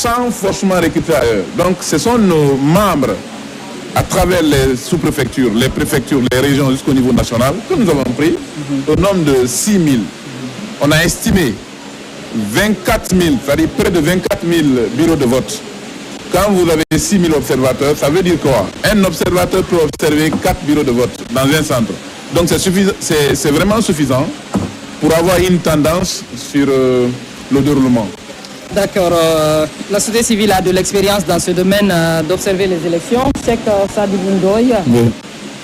sans forcément recruter ailleurs. Donc ce sont nos membres, à travers les sous-préfectures, les préfectures, les régions jusqu'au niveau national, que nous avons pris au nombre de 6 000. On a estimé 24 000, c'est-à-dire près de 24 000 bureaux de vote. Quand vous avez 6 000 observateurs, ça veut dire quoi? Un observateur peut observer 4 bureaux de vote dans un centre. Donc c'est vraiment suffisant pour avoir une tendance sur le déroulement. D'accord. La société civile a de l'expérience dans ce domaine d'observer les élections. Cheikh Sadibou Ndoye. Oui.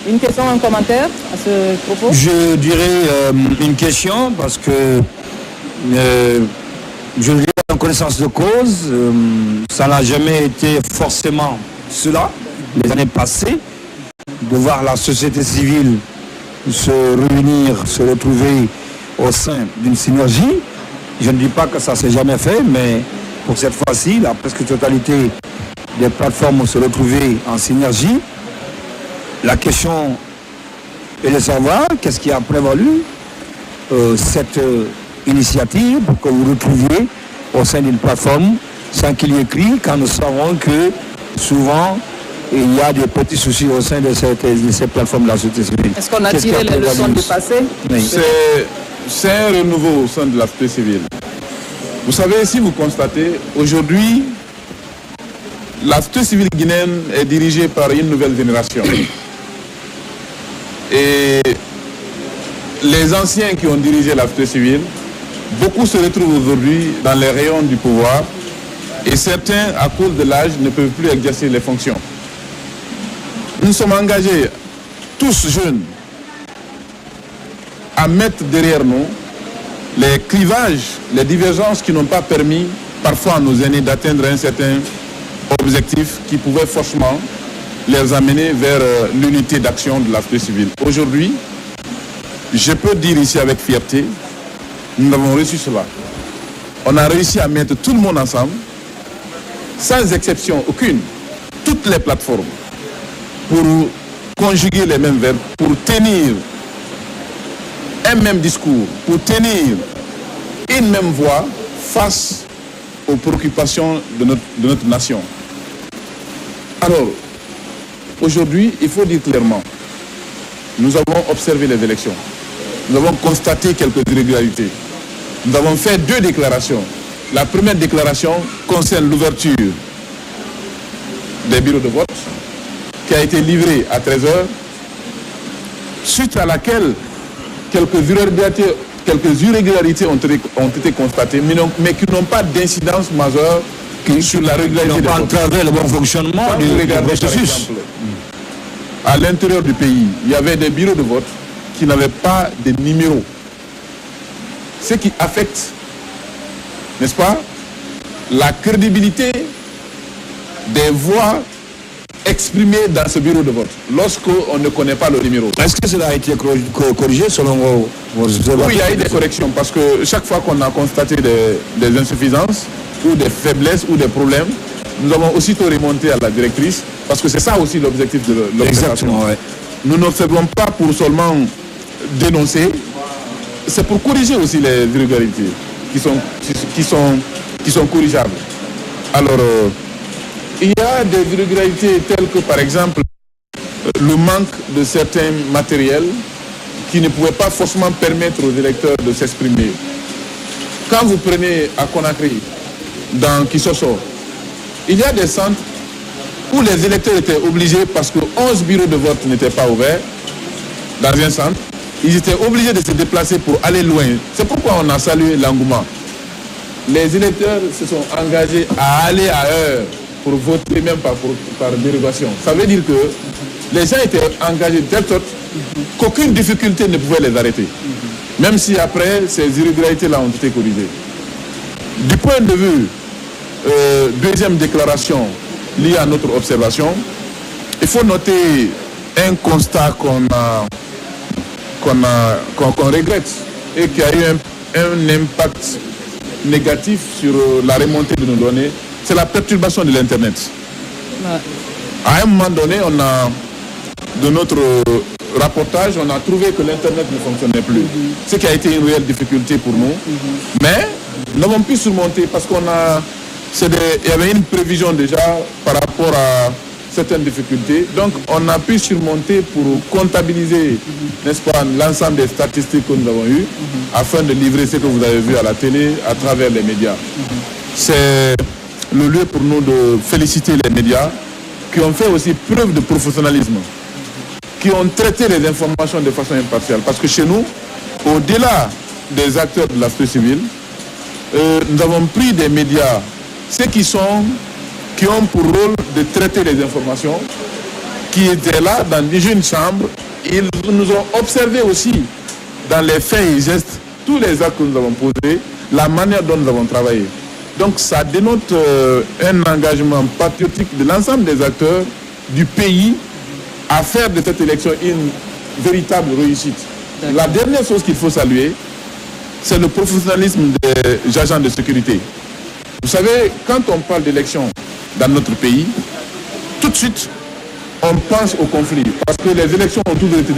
Une question, un commentaire à ce propos? Je dirais une question parce que je le dis en connaissance de cause. Ça n'a jamais été forcément cela, les années passées, de voir la société civile se réunir, se retrouver au sein d'une synergie. Je ne dis pas que ça ne s'est jamais fait, mais pour cette fois-ci, la presque totalité des plateformes se retrouver en synergie. La question est de savoir qu'est-ce qui a prévalu cette initiative pour que vous retrouviez au sein d'une plateforme sans qu'il y ait écrit, quand nous savons que souvent il y a des petits soucis au sein de ces plateformes de la société civile. Est-ce qu'on a tiré les leçons du passé? Oui. C'est un renouveau au sein de la société civile. Vous savez, si vous constatez, aujourd'hui, la société civile guinéenne est dirigée par une nouvelle génération. Et les anciens qui ont dirigé la société civile, beaucoup se retrouvent aujourd'hui dans les rayons du pouvoir et certains, à cause de l'âge, ne peuvent plus exercer les fonctions. Nous sommes engagés, tous jeunes, à mettre derrière nous les clivages, les divergences qui n'ont pas permis parfois à nos aînés d'atteindre un certain objectif qui pouvait forcément les amener vers l'unité d'action de la société civile. Aujourd'hui, je peux dire ici avec fierté, nous avons réussi cela. On a réussi à mettre tout le monde ensemble, sans exception aucune, toutes les plateformes, pour conjuguer les mêmes verbes, pour tenir un même discours, pour tenir une même voix face aux préoccupations de notre nation. Alors, aujourd'hui, il faut dire clairement, nous avons observé les élections, nous avons constaté quelques irrégularités, nous avons fait 2 déclarations. La première déclaration concerne l'ouverture des bureaux de vote, qui a été livrée à 13h, suite à laquelle quelques irrégularités ont été constatées, mais qui n'ont pas d'incidence majeure sur la régularité. Qui n'ont pas entravé le bon fonctionnement du processus. À l'intérieur du pays, il y avait des bureaux de vote qui n'avaient pas de numéros. Ce qui affecte, n'est-ce pas, la crédibilité des voix exprimées dans ce bureau de vote, lorsqu'on ne connaît pas le numéro. Est-ce que cela a été corrigé selon vos observations? Oui, il y a eu des corrections, parce que chaque fois qu'on a constaté des insuffisances, ou des faiblesses, ou des problèmes, nous avons aussitôt remonté à la directrice, parce que c'est ça aussi l'objectif de l'observation. Exactement, ouais. Nous n'observons pas pour seulement dénoncer, c'est pour corriger aussi les irrégularités qui sont corrigeables. Alors, il y a des irrégularités telles que, par exemple, le manque de certains matériels qui ne pouvaient pas forcément permettre aux électeurs de s'exprimer. Quand vous prenez à Conakry, dans Kisoso, il y a des centres où les électeurs étaient obligés, parce que 11 bureaux de vote n'étaient pas ouverts dans un centre, ils étaient obligés de se déplacer pour aller loin. C'est pourquoi on a salué l'engouement. Les électeurs se sont engagés à aller ailleurs pour voter, même par dérogation. Ça veut dire que les gens étaient engagés de telle sorte qu'aucune difficulté ne pouvait les arrêter. Même si après, ces irrégularités-là ont été corrigées. Du point de vue, deuxième déclaration liée à notre observation, il faut noter un constat qu'on regrette et qui a eu un impact négatif sur la remontée de nos données, c'est la perturbation de l'Internet. Ouais. À un moment donné, de notre rapportage, on a trouvé que l'Internet ne fonctionnait plus. Ce qui a été une réelle difficulté pour nous. Mais nous n'avons pu surmonter parce qu'on a il y avait une prévision déjà par rapport à certaines difficultés. Donc, on a pu surmonter pour comptabiliser, n'est-ce pas, l'ensemble des statistiques que nous avons eues, afin de livrer ce que vous avez vu à la télé, à travers les médias. C'est le lieu pour nous de féliciter les médias qui ont fait aussi preuve de professionnalisme, qui ont traité les informations de façon impartiale. Parce que chez nous, au-delà des acteurs de la société civile, nous avons pris des médias, ceux qui ont pour rôle de traiter les informations, qui étaient là dans une chambre. Ils nous ont observé aussi dans les faits et gestes, tous les actes que nous avons posés, la manière dont nous avons travaillé. Donc ça dénote un engagement patriotique de l'ensemble des acteurs du pays à faire de cette élection une véritable réussite. La dernière chose qu'il faut saluer, c'est le professionnalisme des agents de sécurité. Vous savez, quand on parle d'élection dans notre pays, tout de suite, on pense au conflit. Parce que les élections ont toujours été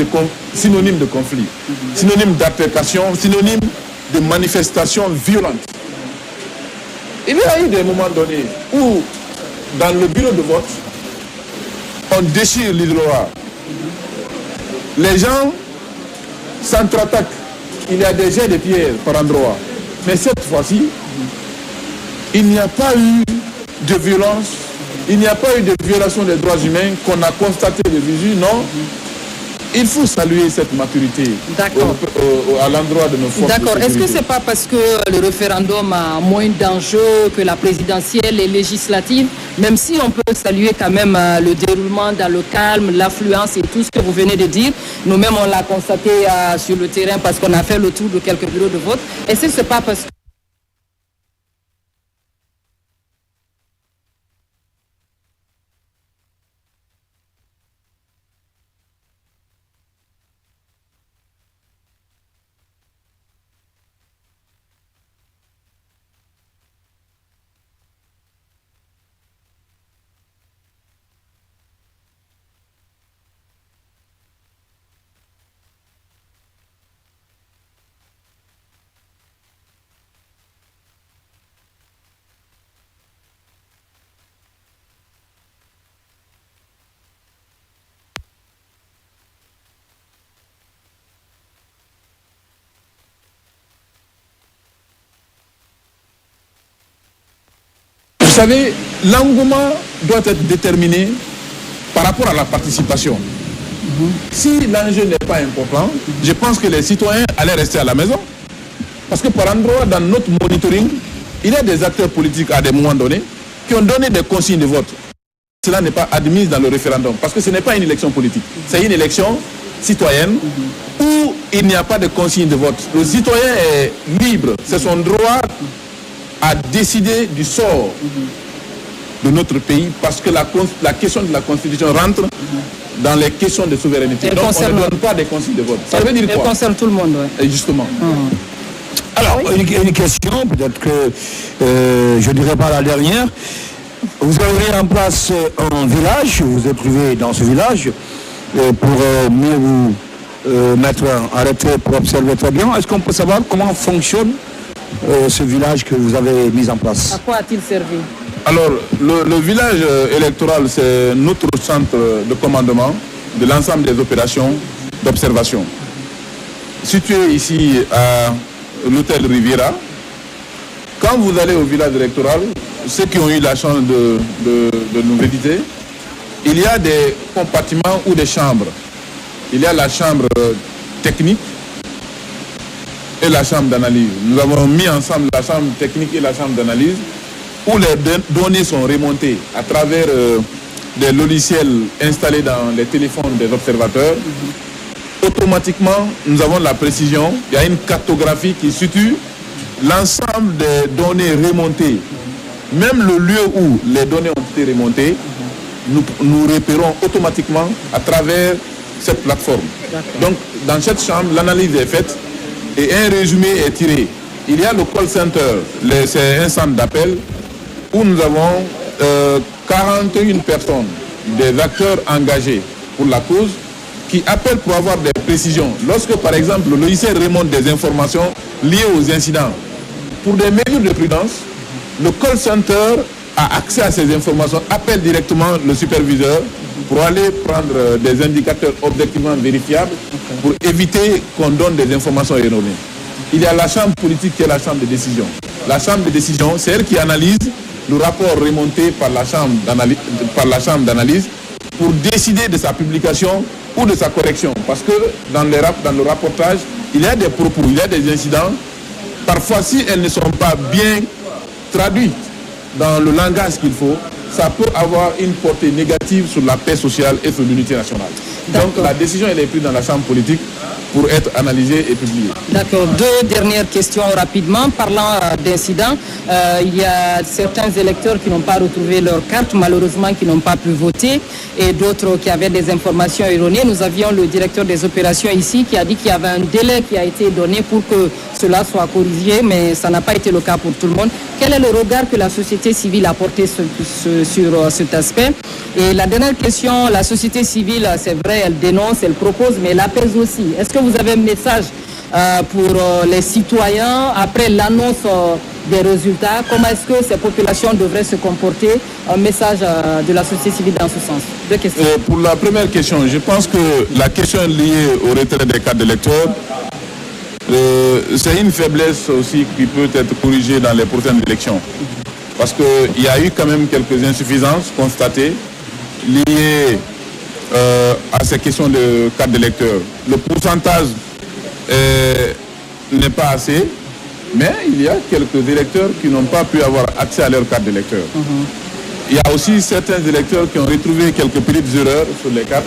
synonymes de conflit, synonymes d'altercation, synonymes de manifestations violentes. Il y a eu des moments donnés où, dans le bureau de vote, on déchire l'hydrorat. Les gens s'entre-attaquent. Il y a des jets de pierres par endroit. Mais cette fois-ci, il n'y a pas eu de violence, il n'y a pas eu de violation des droits humains qu'on a constaté de visu, non. Il faut saluer cette maturité à l'endroit de nos forces. D'accord. Est-ce que ce n'est pas parce que le référendum a moins d'enjeux que la présidentielle et législative, même si on peut saluer quand même le déroulement dans le calme, l'affluence et tout ce que vous venez de dire. Nous-mêmes, on l'a constaté sur le terrain parce qu'on a fait le tour de quelques bureaux de vote. Est-ce que ce n'est pas parce que vous savez, l'engouement doit être déterminé par rapport à la participation. Si l'enjeu n'est pas important, je pense que les citoyens allaient rester à la maison. Parce que par endroit, dans notre monitoring, il y a des acteurs politiques à des moments donnés qui ont donné des consignes de vote. Cela n'est pas admis dans le référendum, parce que ce n'est pas une élection politique. C'est une élection citoyenne où il n'y a pas de consigne de vote. Le citoyen est libre, c'est son droit à décider du sort de notre pays, parce que la question de la Constitution rentre dans les questions de souveraineté. Donc on ne donne pas des consignes de vote. Ça veut dire quoi? Elle concerne tout le monde, oui. Et justement. Alors, une question, peut-être que je ne dirais pas la dernière. Vous avez en place un village, vous vous êtes trouvé dans ce village pour mieux vous mettre arrêté pour observer très bien. Est-ce qu'on peut savoir comment fonctionne ce village que vous avez mis en place? À quoi a-t-il servi? Alors, le village électoral, c'est notre centre de commandement de l'ensemble des opérations d'observation. Situé ici à l'hôtel Riviera, quand vous allez au village électoral, ceux qui ont eu la chance de nous visiter, il y a des compartiments ou des chambres. Il y a la chambre technique et la chambre d'analyse. Nous avons mis ensemble la chambre technique et la chambre d'analyse où les données sont remontées à travers des logiciels installés dans les téléphones des observateurs. Automatiquement, nous avons la précision. Il y a une cartographie qui situe l'ensemble des données remontées. Même le lieu où les données ont été remontées, nous repérons automatiquement à travers cette plateforme. Donc, dans cette chambre, l'analyse est faite et un résumé est tiré. Il y a le call center, c'est un centre d'appel où nous avons 41 personnes, des acteurs engagés pour la cause, qui appellent pour avoir des précisions. Lorsque, par exemple, le logiciel remonte des informations liées aux incidents, pour des mesures de prudence, le call center a accès à ces informations, appelle directement le superviseur pour aller prendre des indicateurs objectivement vérifiables pour éviter qu'on donne des informations erronées. Il y a la chambre politique qui est la chambre de décision. La chambre de décision, c'est elle qui analyse le rapport remonté par la chambre d'analyse pour décider de sa publication ou de sa correction. Parce que dans le rapportage, il y a des propos, il y a des incidents. Parfois, si elles ne sont pas bien traduites dans le langage qu'il faut, ça peut avoir une portée négative sur la paix sociale et sur l'unité nationale. Donc la décision, elle est prise dans la chambre politique pour être analysée et publiée. D'accord. Deux dernières questions rapidement. Parlant d'incidents, il y a certains électeurs qui n'ont pas retrouvé leur carte, malheureusement qui n'ont pas pu voter, et d'autres qui avaient des informations erronées. Nous avions le directeur des opérations ici qui a dit qu'il y avait un délai qui a été donné pour que cela soit corrigé, mais ça n'a pas été le cas pour tout le monde. Quel est le regard que la société civile a porté sur cet aspect? Et la dernière question, la société civile, c'est vrai, elle dénonce, elle propose, mais elle apaise aussi. Est-ce que vous avez un message pour les citoyens après l'annonce des résultats? Comment est-ce que ces populations devraient se comporter? Un message de la société civile dans ce sens. Deux questions. Pour la première question, je pense que la question liée au retrait des cartes d'électeurs, c'est une faiblesse aussi qui peut être corrigée dans les prochaines élections. Parce qu'il y a eu quand même quelques insuffisances constatées liées à ces questions de cartes d'électeurs. Le pourcentage n'est pas assez, mais il y a quelques électeurs qui n'ont pas pu avoir accès à leur carte d'électeur. Il y a aussi certains électeurs qui ont retrouvé quelques petites erreurs sur les cartes.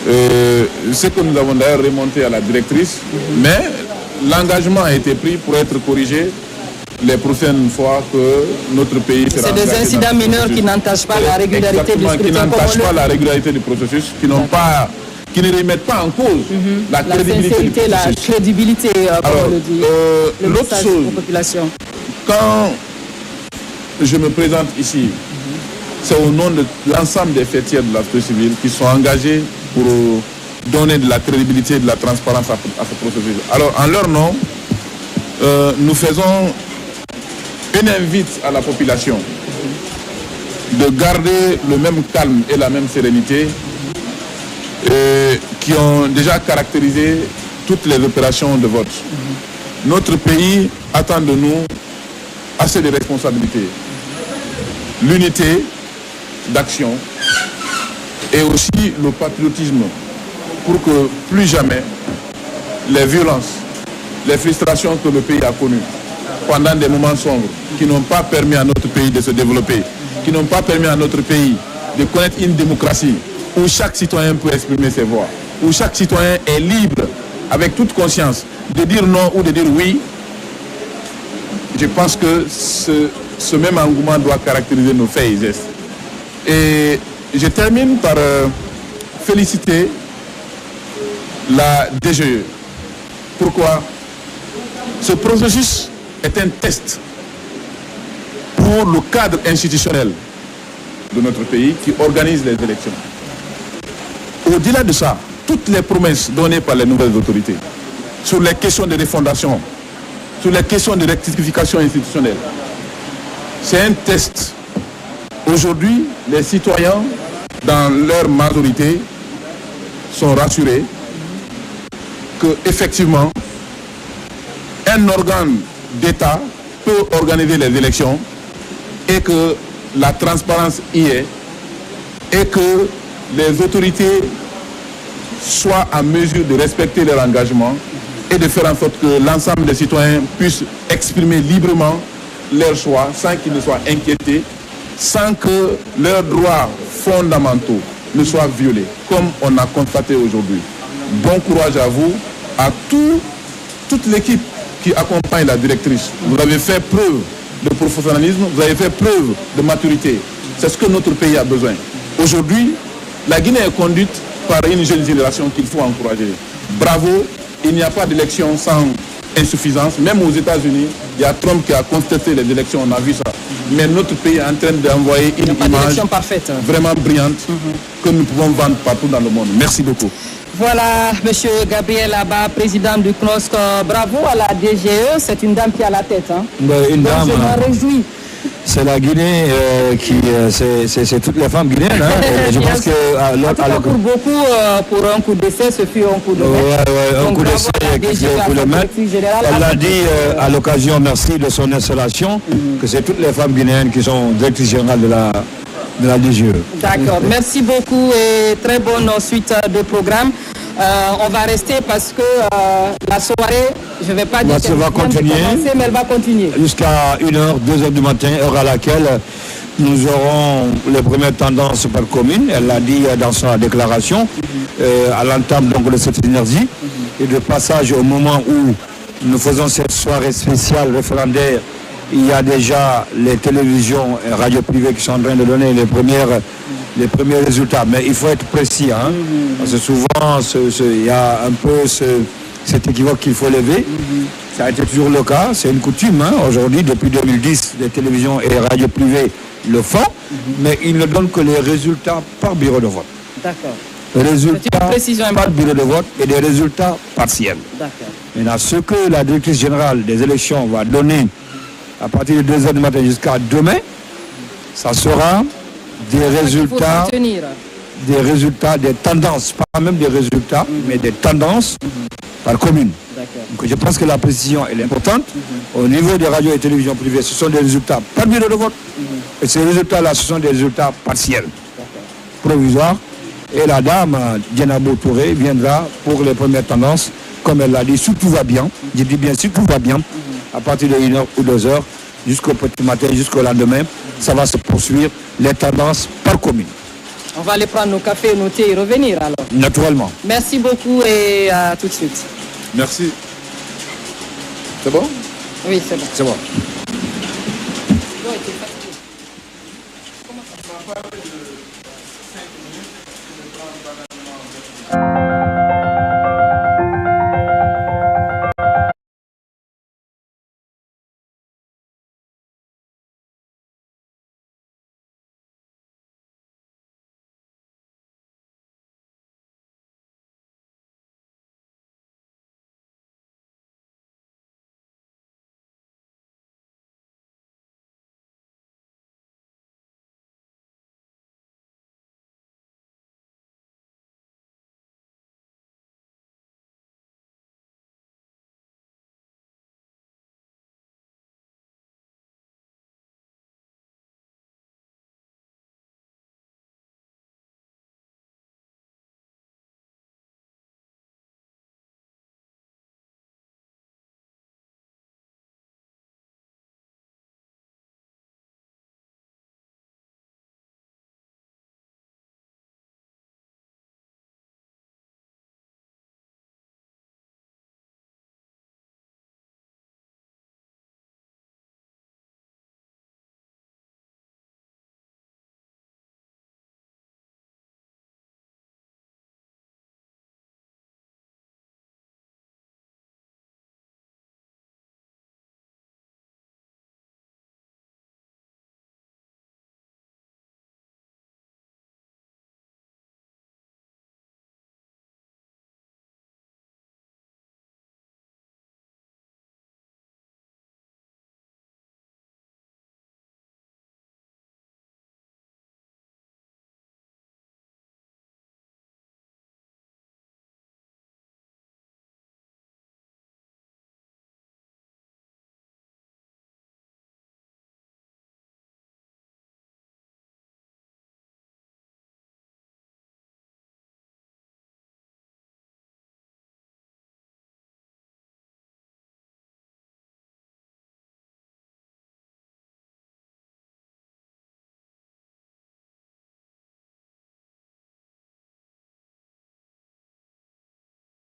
Ce que nous avons d'ailleurs remonté à la directrice, mais l'engagement a été pris pour être corrigé les prochaines fois que notre pays sera engagé. C'est des incidents mineurs qui n'entachent pas la régularité du scrutin. Qui n'entachent pas la régularité du processus, qui ne remettent pas en cause la crédibilité du processus. La crédibilité, comme on le dit. L'autre chose, population. Quand je me présente ici, c'est au nom de l'ensemble des fêtières de la société civile qui sont engagés pour donner de la crédibilité et de la transparence à ce processus. Alors, en leur nom, nous faisons une invite à la population de garder le même calme et la même sérénité qui ont déjà caractérisé toutes les opérations de vote. Notre pays attend de nous assez de responsabilités, l'unité d'action et aussi le patriotisme pour que plus jamais les violences, les frustrations que le pays a connues pendant des moments sombres qui n'ont pas permis à notre pays de se développer, qui n'ont pas permis à notre pays de connaître une démocratie où chaque citoyen peut exprimer ses voix, où chaque citoyen est libre, avec toute conscience, de dire non ou de dire oui. Je pense que ce même engouement doit caractériser nos faits et gestes. Et je termine par féliciter la DGE. Pourquoi? Ce processus est un test pour le cadre institutionnel de notre pays qui organise les élections. Au-delà de ça, toutes les promesses données par les nouvelles autorités sur les questions de refondation, sur les questions de rectification institutionnelle, c'est un test. Aujourd'hui, les citoyens, dans leur majorité, sont rassurés que effectivement un organe d'État peut organiser les élections et que la transparence y est et que les autorités soient en mesure de respecter leur engagement et de faire en sorte que l'ensemble des citoyens puissent exprimer librement leurs choix sans qu'ils ne soient inquiétés, sans que leurs droits fondamentaux ne soient violés, comme on a constaté aujourd'hui. Bon courage à vous, à toute l'équipe qui accompagne la directrice. Vous avez fait preuve de professionnalisme, vous avez fait preuve de maturité. C'est ce que notre pays a besoin. Aujourd'hui, la Guinée est conduite par une jeune génération qu'il faut encourager. Bravo, il n'y a pas d'élection sans insuffisance. Même aux États-Unis, il y a Trump qui a contesté les élections, on a vu ça. Mais notre pays est en train d'envoyer une image vraiment brillante que nous pouvons vendre partout dans le monde. Merci beaucoup. Voilà, M. Gabriel Abba, président du CNOSC. Bravo à la DGE, c'est une dame qui a la tête. Hein. Une dame. Je m'en réjouis. C'est la Guinée c'est toutes les femmes guinéennes. Hein. Je pense que pour beaucoup, pour un coup d'essai, ce fut un coup de maître. Un coup d'essai qui fait un coup de maître. Elle l'a dit à l'occasion, merci de son installation, que c'est toutes les femmes guinéennes qui sont directrices générales de la DGE. D'accord, merci beaucoup et très bonne suite de programme. On va rester parce que la soirée, je ne vais pas dire qu'elle va continuer, mais elle va continuer. Jusqu'à 1h, 2h du matin, heure à laquelle nous aurons les premières tendances par commune. Elle l'a dit dans sa déclaration, à l'entame donc de cette énergie. Et de passage au moment où nous faisons cette soirée spéciale référendaire, il y a déjà les télévisions et radios privées qui sont en train de donner les premiers résultats. Mais il faut être précis, hein, parce que souvent il y a un peu cet équivoque qu'il faut lever. Ça a été toujours le cas, c'est une coutume. Hein. Aujourd'hui, depuis 2010, les télévisions et les radios privées le font, mais ils ne donnent que les résultats par bureau de vote. D'accord. Les résultats par bureau de vote et des résultats partiels. D'accord. Maintenant, ce que la directrice générale des élections va donner à partir de 2h du matin jusqu'à demain, ça sera des résultats, des tendances, pas même des résultats, mais des tendances par commune. Donc je pense que la précision est importante. Au niveau des radios et télévisions privées, ce sont des résultats par bureau de vote. Et ces résultats-là, ce sont des résultats partiels, provisoires. Et la dame, Dienabo Touré, viendra pour les premières tendances, comme elle l'a dit, si tout va bien, je dis bien si tout va bien, à partir de 1h ou 2h, jusqu'au petit matin, jusqu'au lendemain, ça va se poursuivre, les tendances par commune. On va aller prendre nos cafés, nos thés et revenir alors. Naturellement. Merci beaucoup et à tout de suite. Merci. C'est bon? Oui, c'est bon. C'est bon. Comment ça